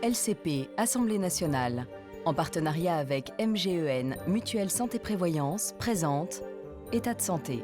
LCP, Assemblée nationale, en partenariat avec MGEN, Mutuelle Santé Prévoyance, présente État de santé.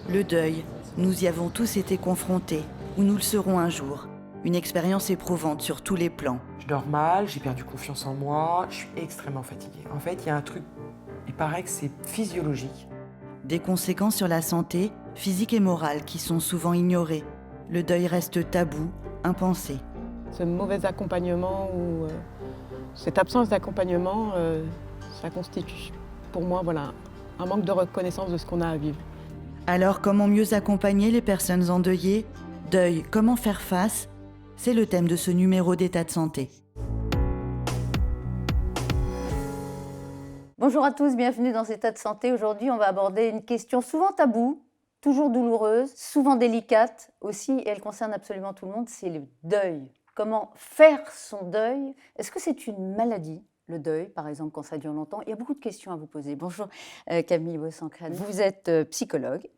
Le deuil, nous y avons tous été confrontés, ou nous le serons un jour. Une expérience éprouvante sur tous les plans. Je dors mal, j'ai perdu confiance en moi, je suis extrêmement fatiguée. En fait, il y a un truc, il paraît que c'est physiologique. Des conséquences sur la santé, physique et morale, qui sont souvent ignorées. Le deuil reste tabou, impensé. Ce mauvais accompagnement ou cette absence d'accompagnement, ça constitue pour moi un manque de reconnaissance de ce qu'on a à vivre. Alors, comment mieux accompagner les personnes endeuillées ? Deuil, comment faire face ? C'est le thème de ce numéro d'État de santé. Bonjour à tous, bienvenue dans cet État de santé. Aujourd'hui, on va aborder une question souvent taboue, toujours douloureuse, souvent délicate aussi, et elle concerne absolument tout le monde, c'est le deuil. Comment faire son deuil ? Est-ce que c'est une maladie ? Le deuil, par exemple, quand ça dure longtemps. Il y a beaucoup de questions à vous poser. Bonjour Camille Boissancrène. Vous êtes psychologue,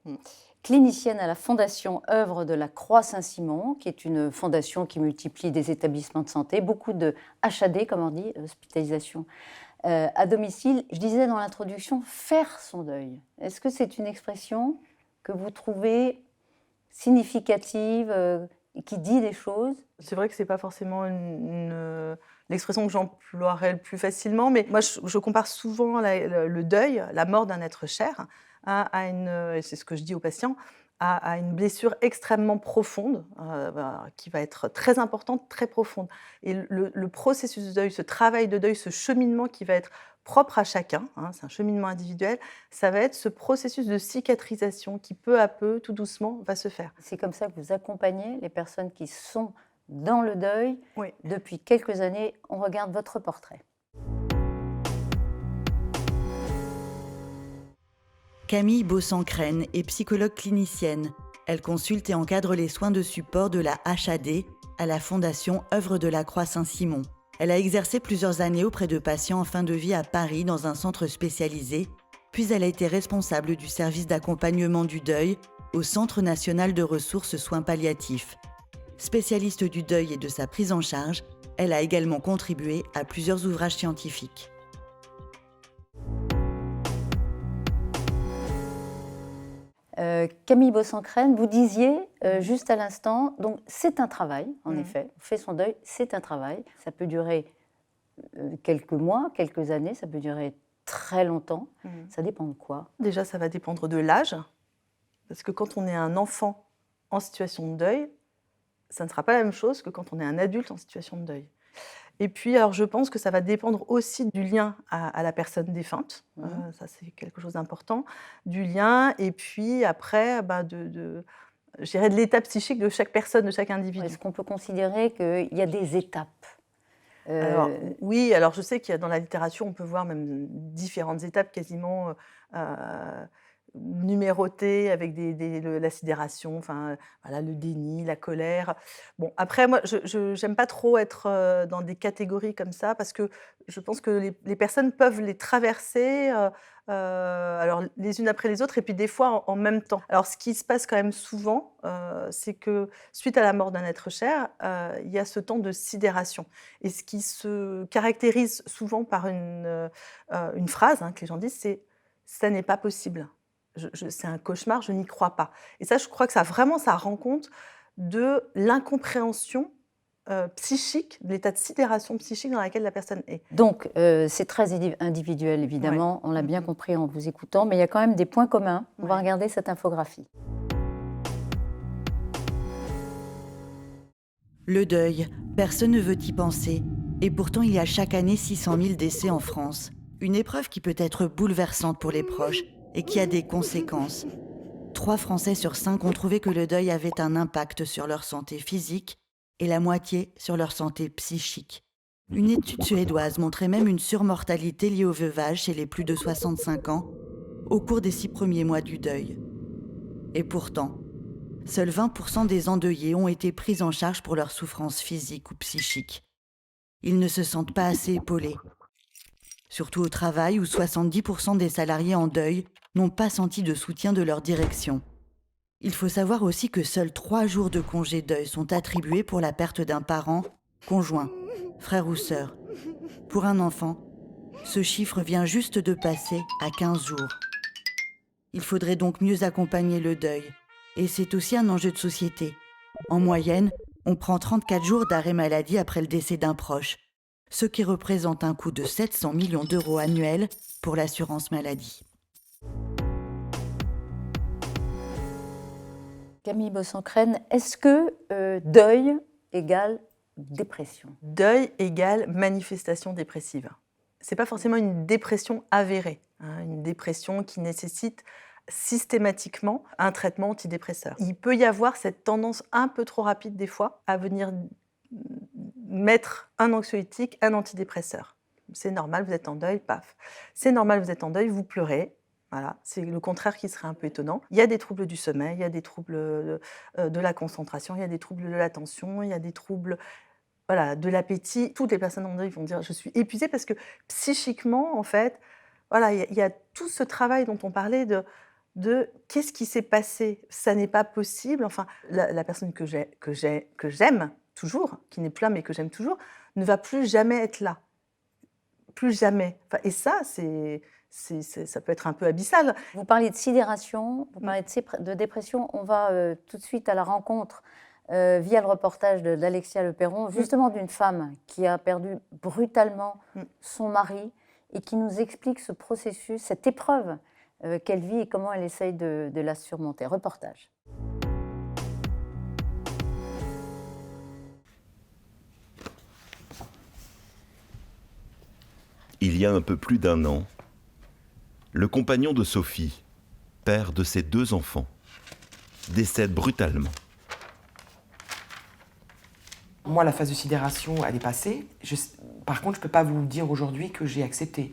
clinicienne à la Fondation Œuvre de la Croix-Saint-Simon, qui est une fondation qui multiplie des établissements de santé, beaucoup de HAD, comme on dit, hospitalisation à domicile. Je disais dans l'introduction, faire son deuil. Est-ce que c'est une expression que vous trouvez significative, qui dit des choses ? C'est vrai que ce n'est pas forcément l'expression que j'emploierais le plus facilement, mais moi je compare souvent le deuil, la mort d'un être cher, et c'est ce que je dis aux patients, à une blessure extrêmement profonde, qui va être très importante, très profonde. Et le processus de deuil, ce travail de deuil, ce cheminement qui va être propre à chacun, c'est un cheminement individuel, ça va être ce processus de cicatrisation qui peu à peu, tout doucement, va se faire. C'est comme ça que vous accompagnez les personnes qui sont dans le deuil. Oui. Depuis quelques années. On regarde votre portrait. Camille Boissancrène est psychologue clinicienne. Elle consulte et encadre les soins de support de la HAD à la Fondation Œuvre de la Croix-Saint-Simon. Elle a exercé plusieurs années auprès de patients en fin de vie à Paris dans un centre spécialisé, puis elle a été responsable du service d'accompagnement du deuil au Centre national de ressources soins palliatifs. Spécialiste du deuil et de sa prise en charge, elle a également contribué à plusieurs ouvrages scientifiques. Camille Boissancrène, vous disiez juste à l'instant, donc c'est un travail, en effet. On fait son deuil, c'est un travail. Ça peut durer quelques mois, quelques années, ça peut durer très longtemps. Ça dépend de quoi ? Déjà, ça va dépendre de l'âge, parce que quand on est un enfant en situation de deuil, ça ne sera pas la même chose que quand on est un adulte en situation de deuil. Et puis, alors, je pense que ça va dépendre aussi du lien à la personne défunte. Ça, c'est quelque chose d'important. Du lien, et puis après, je dirais de l'état psychique de chaque personne, de chaque individu. Est-ce qu'on peut considérer qu'il y a des étapes ? Alors, oui, alors je sais qu'il y a dans la littérature, on peut voir même différentes étapes quasiment numérotées avec la sidération, le déni, la colère. Bon, après, moi, je n'aime pas trop être dans des catégories comme ça parce que je pense que les personnes peuvent les traverser alors les unes après les autres et puis des fois en même temps. Alors, ce qui se passe quand même souvent, c'est que suite à la mort d'un être cher, il y a ce temps de sidération. Et ce qui se caractérise souvent par une phrase que les gens disent, c'est « ça n'est pas possible ». C'est un cauchemar, je n'y crois pas. Et ça, je crois que ça rend compte de l'incompréhension psychique, de l'état de sidération psychique dans lequel la personne est. Donc, c'est très individuel, évidemment, ouais. On l'a bien compris en vous écoutant, mais il y a quand même des points communs. On va regarder cette infographie. Le deuil, personne ne veut y penser. Et pourtant, il y a chaque année 600 000 décès en France. Une épreuve qui peut être bouleversante pour les proches et qui a des conséquences. 3 Français sur 5 ont trouvé que le deuil avait un impact sur leur santé physique et la moitié sur leur santé psychique. Une étude suédoise montrait même une surmortalité liée au veuvage chez les plus de 65 ans au cours des 6 premiers mois du deuil. Et pourtant, seuls 20% des endeuillés ont été pris en charge pour leurs souffrances physiques ou psychiques. Ils ne se sentent pas assez épaulés. Surtout au travail où 70% des salariés en deuil n'ont pas senti de soutien de leur direction. Il faut savoir aussi que seuls 3 jours de congé deuil sont attribués pour la perte d'un parent, conjoint, frère ou sœur. Pour un enfant, ce chiffre vient juste de passer à 15 jours. Il faudrait donc mieux accompagner le deuil. Et c'est aussi un enjeu de société. En moyenne, on prend 34 jours d'arrêt maladie après le décès d'un proche, ce qui représente un coût de 700 millions d'euros annuels pour l'assurance maladie. Camille Bossang-Crène, est-ce que deuil égale dépression? Deuil égale manifestation dépressive. Ce n'est pas forcément une dépression avérée, une dépression qui nécessite systématiquement un traitement antidépresseur. Il peut y avoir cette tendance un peu trop rapide des fois à venir mettre un anxiolytique, un antidépresseur. C'est normal, vous êtes en deuil, paf. C'est normal, vous êtes en deuil, vous pleurez. Voilà, c'est le contraire qui serait un peu étonnant. Il y a des troubles du sommeil, il y a des troubles de la concentration, il y a des troubles de l'attention, il y a des troubles de l'appétit. Toutes les personnes en deuil vont dire « je suis épuisée » parce que psychiquement, en fait, il y a tout ce travail dont on parlait de qu'est-ce qui s'est passé. Ça n'est pas possible. Enfin, la personne que j'aime toujours, qui n'est plus là mais que j'aime toujours, ne va plus jamais être là. Plus jamais. Enfin, et ça, ça peut être un peu abyssal. Vous parlez de sidération, vous parlez de dépression. On va tout de suite à la rencontre, via le reportage d'Alexia Le Perron, justement d'une femme qui a perdu brutalement son mari et qui nous explique ce processus, cette épreuve qu'elle vit et comment elle essaye de la surmonter. Reportage. Il y a un peu plus d'1 an, le compagnon de Sophie, père de ses 2 enfants, décède brutalement. Moi, la phase de sidération, elle est passée. Par contre, je ne peux pas vous dire aujourd'hui que j'ai accepté.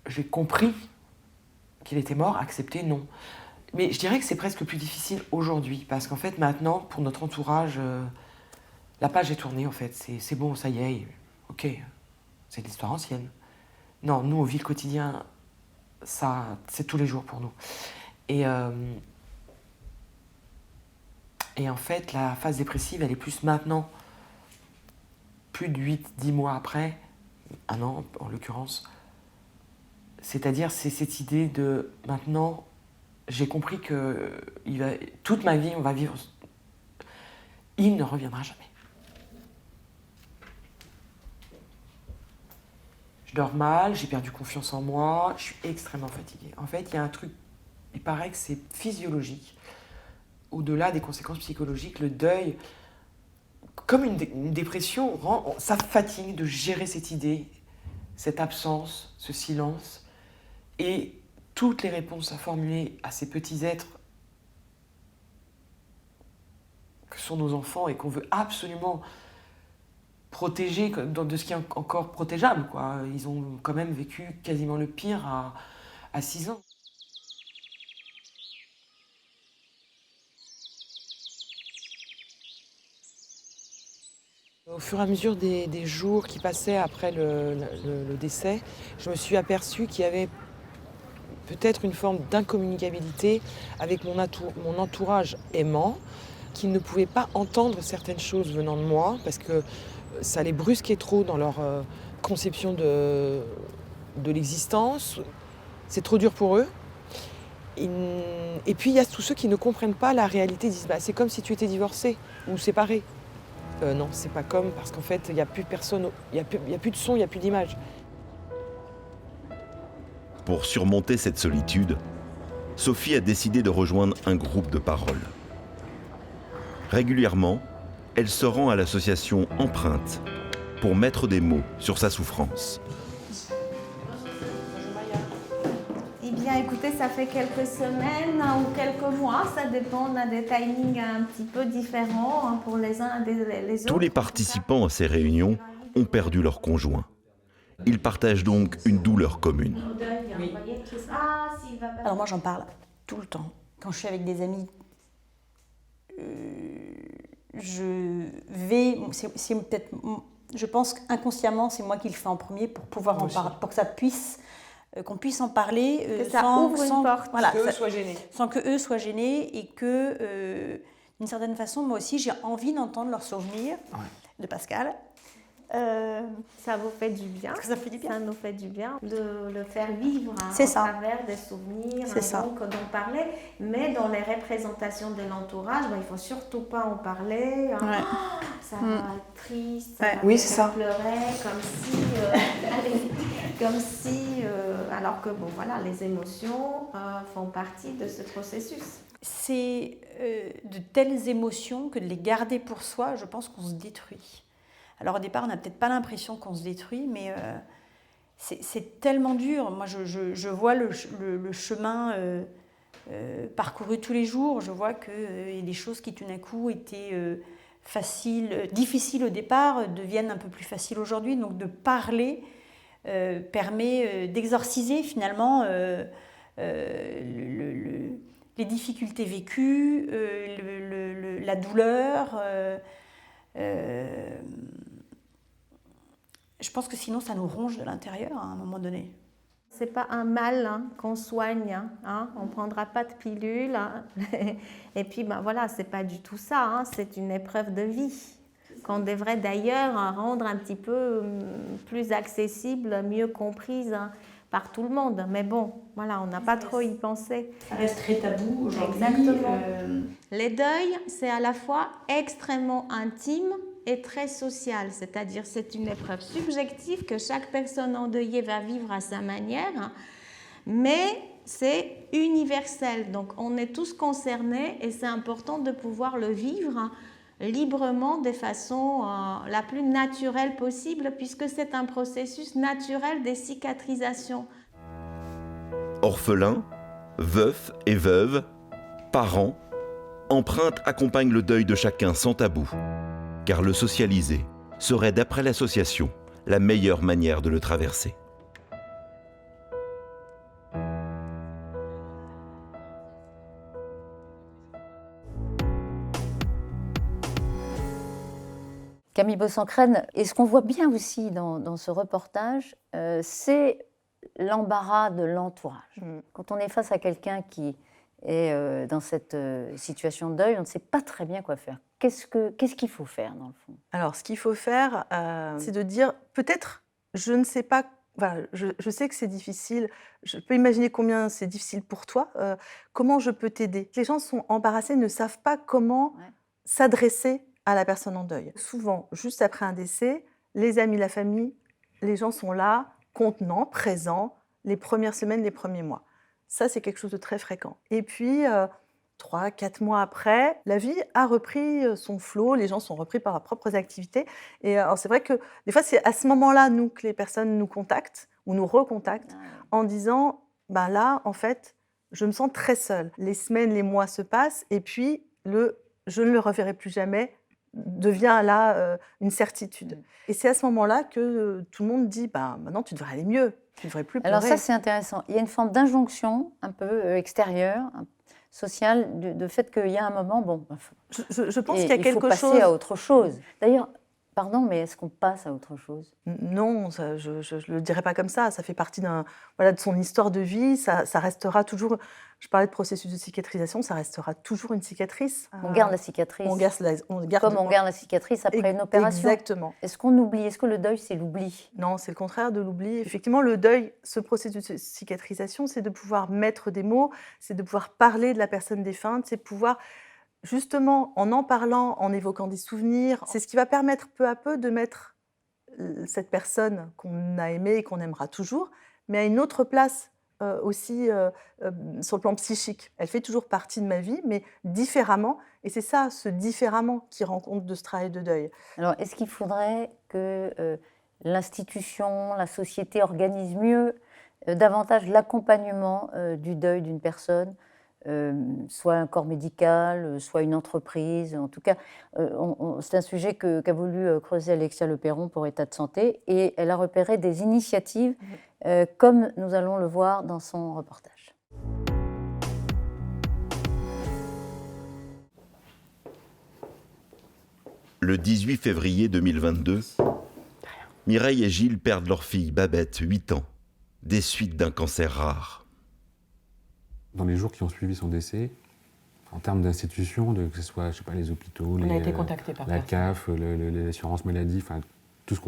J'ai compris qu'il était mort, accepté, non. Mais je dirais que c'est presque plus difficile aujourd'hui, parce qu'en fait, maintenant, pour notre entourage, la page est tournée, en fait. C'est bon, ça y est, ok, c'est de l'histoire ancienne. Non, nous, on vit le quotidien, ça, c'est tous les jours pour nous. Et en fait, la phase dépressive, elle est plus maintenant, plus de 8-10 mois après, 1 an en l'occurrence. C'est-à-dire, c'est cette idée de, maintenant, j'ai compris que toute ma vie, on va vivre, il ne reviendra jamais. Je dors mal, j'ai perdu confiance en moi, je suis extrêmement fatiguée. En fait, il y a un truc, il paraît que c'est physiologique. Au-delà des conséquences psychologiques, le deuil, comme une dépression, ça fatigue de gérer cette idée, cette absence, ce silence, et toutes les réponses à formuler à ces petits êtres que sont nos enfants et qu'on veut absolument protéger de ce qui est encore protégeable, quoi. Ils ont quand même vécu quasiment le pire à 6 ans. Au fur et à mesure des jours qui passaient après le décès, je me suis aperçue qu'il y avait peut-être une forme d'incommunicabilité avec mon entourage aimant, qui ne pouvait pas entendre certaines choses venant de moi, parce que ça les brusquait trop dans leur conception de l'existence. C'est trop dur pour eux. Et puis il y a tous ceux qui ne comprennent pas la réalité, ils disent c'est comme si tu étais divorcé ou séparé. Non, c'est pas comme, parce qu'en fait, il n'y a plus personne, il n'y a plus de son, il n'y a plus d'image. Pour surmonter cette solitude, Sophie a décidé de rejoindre un groupe de parole. Régulièrement, elle se rend à l'association Empreinte pour mettre des mots sur sa souffrance. Eh bien, bien, écoutez, ça fait quelques semaines ou quelques mois, ça dépend, on a des timings un petit peu différents hein, pour les uns et les autres. Tous les participants à ces réunions ont perdu leur conjoint. Ils partagent donc une douleur commune. Alors moi, j'en parle tout le temps. Quand je suis avec des amis, c'est peut-être, je pense qu'inconsciemment, c'est moi qui le fais en premier pour pouvoir en parler, pour que ça puisse, qu'on puisse en parler que ça ouvre une porte, voilà, qu'eux soient gênés. sans que eux soient gênés et que, d'une certaine façon, moi aussi, j'ai envie d'entendre leurs souvenirs de Pascal. Ça vous fait du bien. Ça fait du bien. Ça nous fait du bien de le faire vivre hein, C'est à ça. travers des souvenirs C'est ça. donc, dont parler. Mais dans les représentations de l'entourage, il ne faut surtout pas en parler. Hein. Ouais. Oh, ça va être triste, ça Ouais. va Oui, me c'est faire ça. pleurer, comme si alors que bon, voilà, les émotions font partie de ce processus. C'est de telles émotions que de les garder pour soi, je pense qu'on se détruit. Alors au départ, on n'a peut-être pas l'impression qu'on se détruit, mais c'est tellement dur. Moi, je vois le chemin parcouru tous les jours. Je vois qu'il y a des choses qui tout d'un coup étaient difficiles au départ, deviennent un peu plus faciles aujourd'hui. Donc de parler permet d'exorciser finalement les difficultés vécues, la douleur. Je pense que sinon ça nous ronge de l'intérieur à un moment donné. C'est pas un mal hein, qu'on soigne, hein. On prendra pas de pilule. Hein. Et puis ben voilà, c'est pas du tout ça. Hein. C'est une épreuve de vie qu'on devrait d'ailleurs rendre un petit peu plus accessible, mieux comprise hein, par tout le monde. Mais bon, voilà, on n'a pas trop y pensé. Ça reste très tabou aujourd'hui. Exactement. Les deuils, c'est à la fois extrêmement intime et très social, c'est-à-dire c'est une épreuve subjective que chaque personne endeuillée va vivre à sa manière, mais c'est universel. Donc on est tous concernés et c'est important de pouvoir le vivre librement de façon la plus naturelle possible puisque c'est un processus naturel de cicatrisation. Orphelins, veufs et veuves, parents, Empreinte accompagne le deuil de chacun sans tabou, car le socialiser serait, d'après l'association, la meilleure manière de le traverser. Camille Bosancren, et ce qu'on voit bien aussi dans ce reportage, c'est l'embarras de l'entourage. Quand on est face à quelqu'un qui est dans cette situation de deuil, on ne sait pas très bien quoi faire. Qu'est-ce qu'il faut faire, dans le fond? Alors, ce qu'il faut faire, c'est de dire, peut-être, je ne sais pas, voilà, je sais que c'est difficile, je peux imaginer combien c'est difficile pour toi, comment je peux t'aider? Les gens sont embarrassés, ne savent pas comment s'adresser à la personne en deuil. Souvent, juste après un décès, les amis, la famille, les gens sont là, contenants, présents, les premières semaines, les premiers mois. Ça, c'est quelque chose de très fréquent. Et puis, 3-4 mois après, la vie a repris son flot, les gens sont repris par leurs propres activités. Et alors, c'est vrai que des fois, c'est à ce moment-là, nous, que les personnes nous contactent ou nous recontactent en disant, ben là, en fait, je me sens très seule. Les semaines, les mois se passent et puis je ne le reverrai plus jamais devient là une certitude. Et c'est à ce moment-là que tout le monde dit, bah, maintenant tu devrais aller mieux, tu ne devrais plus pleurer. Alors ça, c'est intéressant. Il y a une forme d'injonction un peu extérieure, sociale, du fait qu'il y a un moment, bon, je pense qu'il y a quelque chose... Il faut passer à autre chose. D'ailleurs, pardon, mais est-ce qu'on passe à autre chose? Non, ça, je ne le dirais pas comme ça. Ça fait partie de son histoire de vie. Ça restera toujours... Je parlais de processus de cicatrisation, ça restera toujours une cicatrice. On garde la cicatrice. On garde comme on garde la cicatrice après une opération. Exactement. Est-ce qu'on oublie? Est-ce que le deuil, c'est l'oubli? Non, c'est le contraire de l'oubli. Effectivement, le deuil, ce processus de cicatrisation, c'est de pouvoir mettre des mots, c'est de pouvoir parler de la personne défunte, c'est de pouvoir... Justement, en parlant, en évoquant des souvenirs, c'est ce qui va permettre peu à peu de mettre cette personne qu'on a aimée et qu'on aimera toujours, mais à une autre place aussi sur le plan psychique. Elle fait toujours partie de ma vie, mais différemment. Et c'est ça, ce différemment, qui rend compte de ce travail de deuil. Alors, est-ce qu'il faudrait que l'institution, la société organise mieux davantage l'accompagnement du deuil d'une personne, soit un corps médical, soit une entreprise. En tout cas, c'est un sujet qu'a voulu creuser Alexia Leperron pour État de santé, et elle a repéré des initiatives, comme nous allons le voir dans son reportage. Le 18 février 2022, Mireille et Gilles perdent leur fille Babette, 8 ans, des suites d'un cancer rare. Dans les jours qui ont suivi son décès, en termes d'institutions, que ce soit je sais pas, les hôpitaux, On a été contacté par la personne. CAF, l'assurance maladie, enfin, tout ce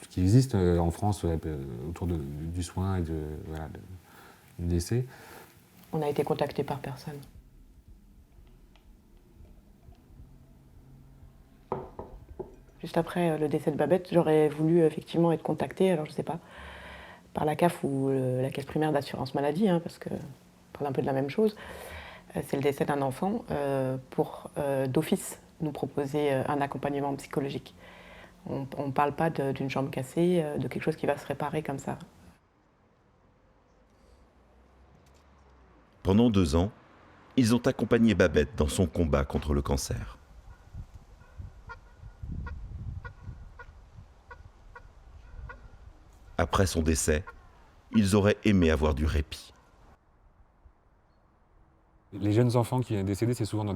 qui existe en France autour du soin et du décès. On a été contacté par personne. Juste après le décès de Babette, j'aurais voulu effectivement être contactée, alors je ne sais pas, par la CAF ou la caisse primaire d'assurance maladie, parce que on parle un peu de la même chose. C'est le décès d'un enfant pour d'office nous proposer un accompagnement psychologique. On ne parle pas d'une jambe cassée, de quelque chose qui va se réparer comme ça. Pendant 2 ans, ils ont accompagné Babette dans son combat contre le cancer. Après son décès, ils auraient aimé avoir du répit. Les jeunes enfants qui sont décédés, c'est souvent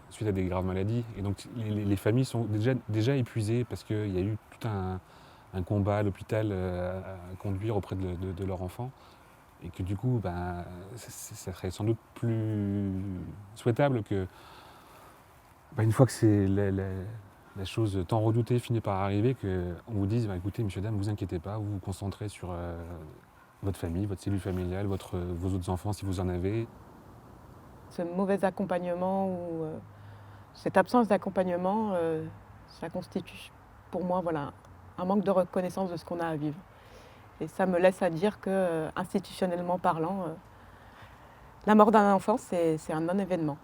suite à des graves maladies. Et donc les familles sont déjà épuisées parce qu'il y a eu tout un combat à l'hôpital à conduire auprès de leur enfant. Et que du coup, ça serait sans doute plus souhaitable que, une fois que c'est la chose tant redoutée finit par arriver, qu'on vous dise écoutez, monsieur, dame, ne vous inquiétez pas, vous vous concentrez sur votre famille, votre cellule familiale, vos autres enfants si vous en avez. Ce mauvais accompagnement ou cette absence d'accompagnement, ça constitue pour moi un manque de reconnaissance de ce qu'on a à vivre. Et ça me laisse à dire que, institutionnellement parlant, la mort d'un enfant, c'est un non-événement.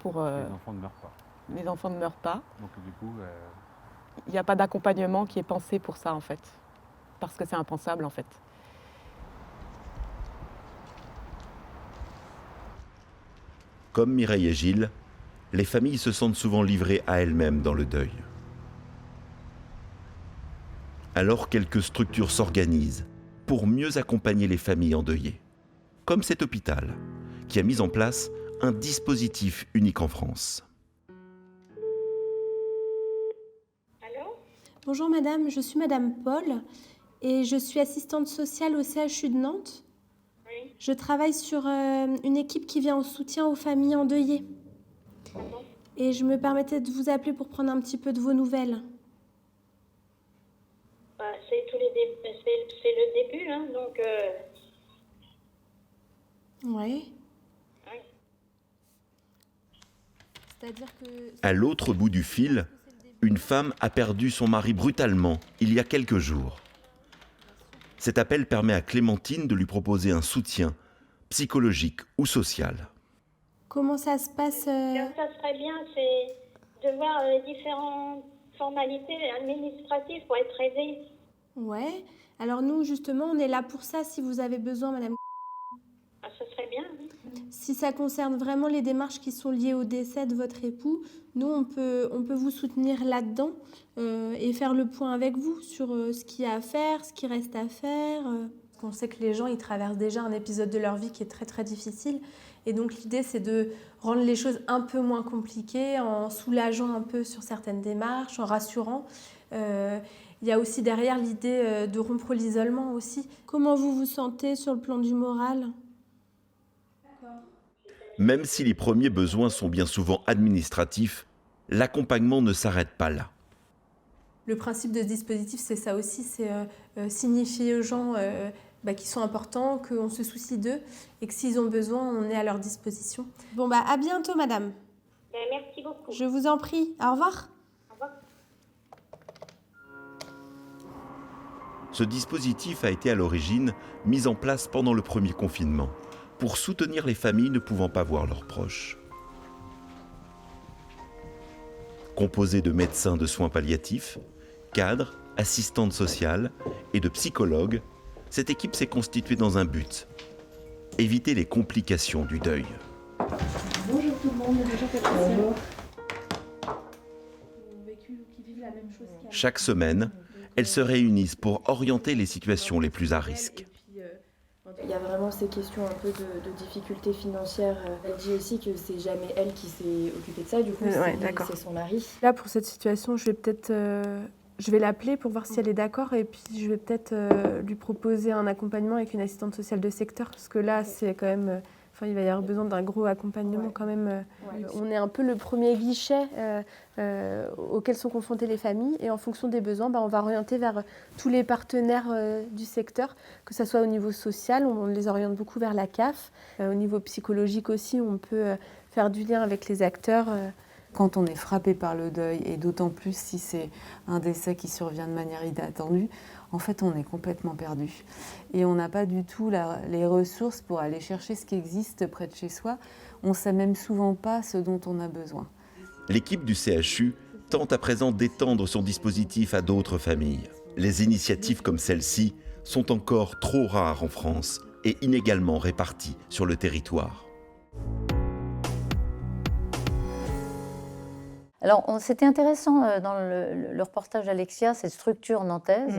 Les enfants ne meurent pas. Les enfants ne meurent pas. Donc du coup, il n'y a pas d'accompagnement qui est pensé pour ça en fait, parce que c'est impensable en fait. Comme Mireille et Gilles, les familles se sentent souvent livrées à elles-mêmes dans le deuil. Alors quelques structures s'organisent pour mieux accompagner les familles endeuillées, comme cet hôpital, qui a mis en place un dispositif unique en France. Allô ? Bonjour madame, je suis madame Paul et je suis assistante sociale au CHU de Nantes. Oui. Je travaille sur une équipe qui vient en soutien aux familles endeuillées. Et je me permettais de vous appeler pour prendre un petit peu de vos nouvelles. C'est le début, hein, donc... Oui. C'est-à-dire que... À l'autre bout du fil, une femme a perdu son mari brutalement il y a quelques jours. Cet appel permet à Clémentine de lui proposer un soutien psychologique ou social. Comment ça se passe Ça serait bien, c'est de voir les différentes formalités administratives pour être aidée. Ouais. Alors nous, justement, on est là pour ça, si vous avez besoin, madame. Ah, ça serait bien. Si ça concerne vraiment les démarches qui sont liées au décès de votre époux, nous, on peut vous soutenir là-dedans et faire le point avec vous sur ce qu'il y a à faire, ce qui reste à faire. On sait que les gens, ils traversent déjà un épisode de leur vie qui est très, très difficile. Et donc, l'idée, c'est de rendre les choses un peu moins compliquées en soulageant un peu sur certaines démarches, en rassurant. Il y a aussi derrière l'idée de rompre l'isolement aussi. Comment vous vous sentez sur le plan du moral ? Même si les premiers besoins sont bien souvent administratifs, l'accompagnement ne s'arrête pas là. Le principe de ce dispositif, c'est ça aussi, c'est signifier aux gens qui sont importants, qu'on se soucie d'eux et que s'ils ont besoin, on est à leur disposition. Bon, à bientôt, madame. Merci beaucoup. Je vous en prie. Au revoir. Au revoir. Ce dispositif a été à l'origine mis en place pendant le premier confinement pour soutenir les familles ne pouvant pas voir leurs proches. Composé de médecins de soins palliatifs, cadres, assistantes sociales et de psychologues, Cette équipe s'est constituée dans un but: éviter les complications du deuil. Bonjour tout le monde, bonjour Patricia. Chaque semaine, elles se réunissent pour orienter les situations les plus à risque. Il y a vraiment ces questions un peu de difficultés financières. Elle dit aussi que c'est jamais elle qui s'est occupée de ça, du coup c'est son mari. Là pour cette situation, je vais l'appeler pour voir si elle est d'accord et puis je vais peut-être lui proposer un accompagnement avec une assistante sociale de secteur parce que là c'est quand même... il va y avoir besoin d'un gros accompagnement quand même. On est un peu le premier guichet auquel sont confrontées les familles et en fonction des besoins, on va orienter vers tous les partenaires du secteur, que ce soit au niveau social, on les oriente beaucoup vers la CAF. Au niveau psychologique aussi, on peut faire du lien avec les acteurs. Quand on est frappé par le deuil, et d'autant plus si c'est un décès qui survient de manière inattendue, en fait, on est complètement perdu. Et on n'a pas du tout les ressources pour aller chercher ce qui existe près de chez soi. On ne sait même souvent pas ce dont on a besoin. L'équipe du CHU tente à présent d'étendre son dispositif à d'autres familles. Les initiatives comme celle-ci sont encore trop rares en France et inégalement réparties sur le territoire. Alors, c'était intéressant dans le reportage d'Alexia, cette structure nantaise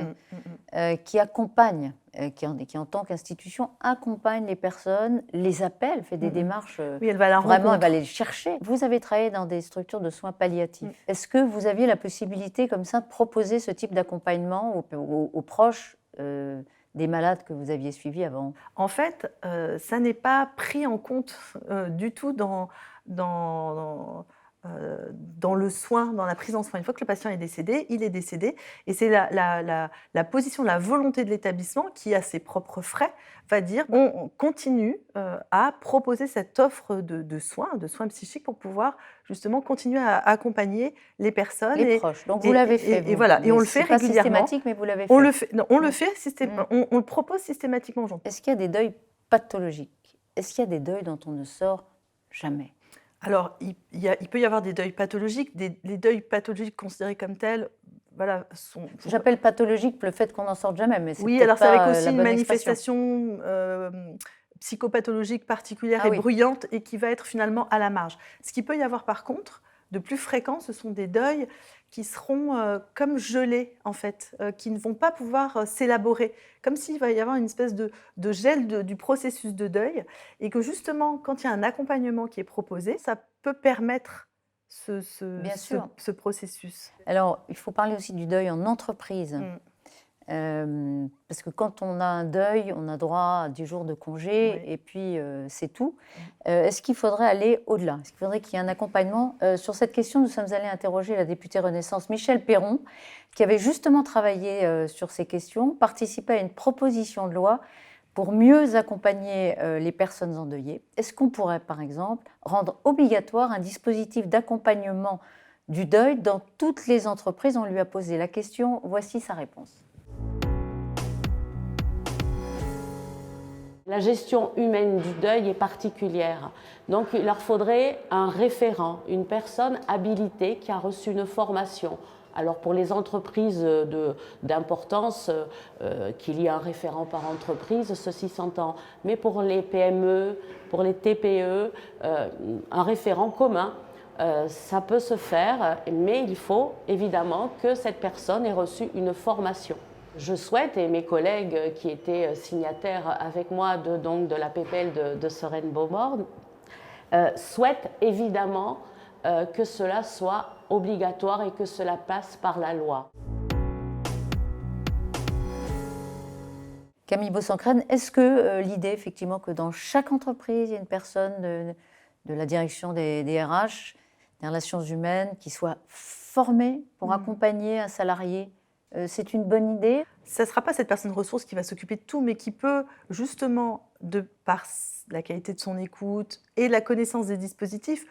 qui accompagne, qui en tant qu'institution accompagne les personnes, les appelle, fait des démarches. Oui, elle va à la vraiment, rencontre. elle va les chercher. Vous avez travaillé dans des structures de soins palliatifs. Est-ce que vous aviez la possibilité, comme ça, de proposer ce type d'accompagnement aux proches des malades que vous aviez suivis avant? En fait, ça n'est pas pris en compte du tout dans le soin, dans la prise en soin. Une fois que le patient est décédé, il est décédé. Et c'est la position, la volonté de l'établissement qui, à ses propres frais, va dire on continue à proposer cette offre de soins psychiques pour pouvoir justement continuer à accompagner les personnes. Les proches. Donc vous l'avez fait. Et voilà, et on le fait régulièrement. C'est pas systématique, mais vous l'avez fait. On le fait, non, on le fait on le propose systématiquement aux gens. Est-ce qu'il y a des deuils pathologiques? Est-ce qu'il y a des deuils dont on ne sort jamais? Alors, il peut y avoir des deuils pathologiques. Les deuils pathologiques considérés comme tels, voilà, sont... J'appelle pathologique le fait qu'on n'en sorte jamais, mais c'est oui, alors c'est pas avec aussi la une bonne manifestation psychopathologique particulière et oui. bruyante et qui va être finalement à la marge. Ce qu'il peut y avoir par contre, de plus fréquent, ce sont des deuils qui seront comme gelés, en fait, qui ne vont pas pouvoir s'élaborer, comme s'il va y avoir une espèce de gel du processus de deuil, et que justement, quand il y a un accompagnement qui est proposé, ça peut permettre ce processus. Alors, il faut parler aussi du deuil en entreprise. Parce que quand on a un deuil, on a droit à 10 jours de congé et puis c'est tout. Est-ce qu'il faudrait aller au-delà? Est-ce qu'il faudrait qu'il y ait un accompagnement? Sur cette question, nous sommes allés interroger la députée Renaissance Michèle Perron, qui avait justement travaillé sur ces questions, participé à une proposition de loi pour mieux accompagner les personnes endeuillées. Est-ce qu'on pourrait, par exemple, rendre obligatoire un dispositif d'accompagnement du deuil dans toutes les entreprises? On lui a posé la question, voici sa réponse. La gestion humaine du deuil est particulière. Donc il leur faudrait un référent, une personne habilitée qui a reçu une formation. Alors pour les entreprises d'importance, qu'il y ait un référent par entreprise, ceci s'entend. Mais pour les PME, pour les TPE, un référent commun, ça peut se faire, mais il faut évidemment que cette personne ait reçu une formation. Je souhaite, et mes collègues qui étaient signataires avec moi de la PPL de Sereine Beaumort, souhaitent évidemment que cela soit obligatoire et que cela passe par la loi. Camille Bosancren, est-ce que l'idée, effectivement, que dans chaque entreprise, il y a une personne de la direction des RH, des relations humaines, qui soit formée pour accompagner un salarié, c'est une bonne idée? Ce ne sera pas cette personne ressource qui va s'occuper de tout, mais qui peut, justement, par la qualité de son écoute et la connaissance des dispositifs,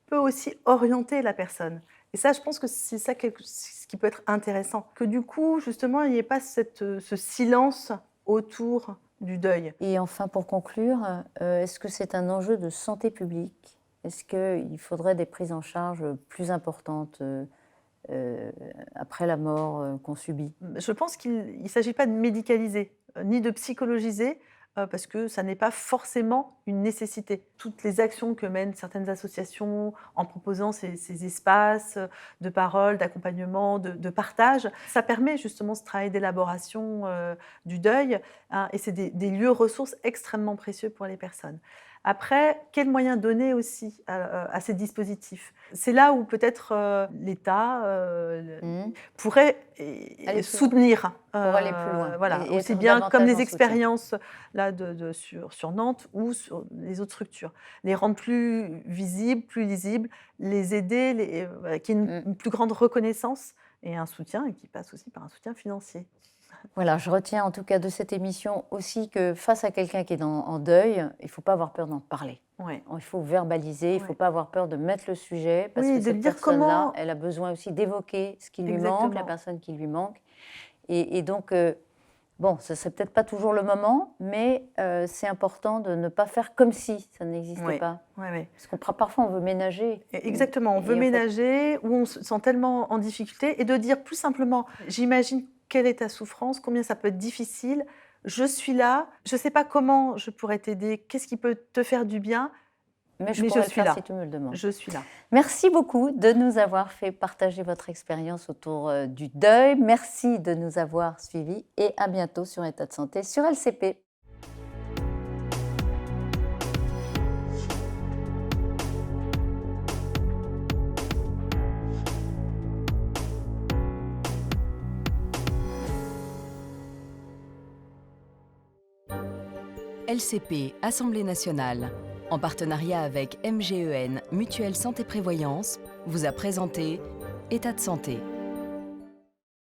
peut aussi orienter la personne. Et ça, je pense que c'est ça ce qui peut être intéressant. Que du coup, justement, il n'y ait pas ce silence autour du deuil. Et enfin, pour conclure, est-ce que c'est un enjeu de santé publique? Est-ce qu'il faudrait des prises en charge plus importantes après la mort qu'on subit? Je pense qu'il ne s'agit pas de médicaliser ni de psychologiser, parce que ça n'est pas forcément une nécessité. Toutes les actions que mènent certaines associations en proposant ces espaces de parole, d'accompagnement, de partage, ça permet justement ce travail d'élaboration du deuil, hein, et c'est des lieux ressources extrêmement précieux pour les personnes. Après, quels moyens donner aussi à ces dispositifs? C'est là où peut-être l'État pourrait soutenir. Pour aller plus loin. Voilà, et aussi être bien davantage comme en les soutien. expériences là, sur Nantes ou sur les autres structures. Les rendre plus visibles, plus lisibles, les aider, qu'il y ait une plus grande reconnaissance et un soutien, et qui passe aussi par un soutien financier. Voilà, je retiens en tout cas de cette émission aussi que face à quelqu'un qui est en deuil, il ne faut pas avoir peur d'en parler. Ouais. Il faut verbaliser, il ne faut pas avoir peur de mettre le sujet, parce Oui, que de cette dire personne-là, comment- elle a besoin aussi d'évoquer ce qui lui Exactement. manque, la personne qui lui manque. Et donc, bon, ce ne serait peut-être pas toujours le moment, mais c'est important de ne pas faire comme si ça n'existait pas. Ouais. Parce qu'on parfois, on veut ménager. Exactement, on veut Et en fait- ménager, ou on se sent tellement en difficulté, et de dire plus simplement, j'imagine quelle est ta souffrance, combien ça peut être difficile, je suis là, je ne sais pas comment je pourrais t'aider, qu'est-ce qui peut te faire du bien, Mais je mais pourrais je le suis faire là. si tu me le demandes. Je suis là. Merci beaucoup de nous avoir fait partager votre expérience autour du deuil. Merci de nous avoir suivis et à bientôt sur État de santé sur LCP. LCP, Assemblée nationale, en partenariat avec MGEN, Mutuelle Santé Prévoyance, vous a présenté État de santé.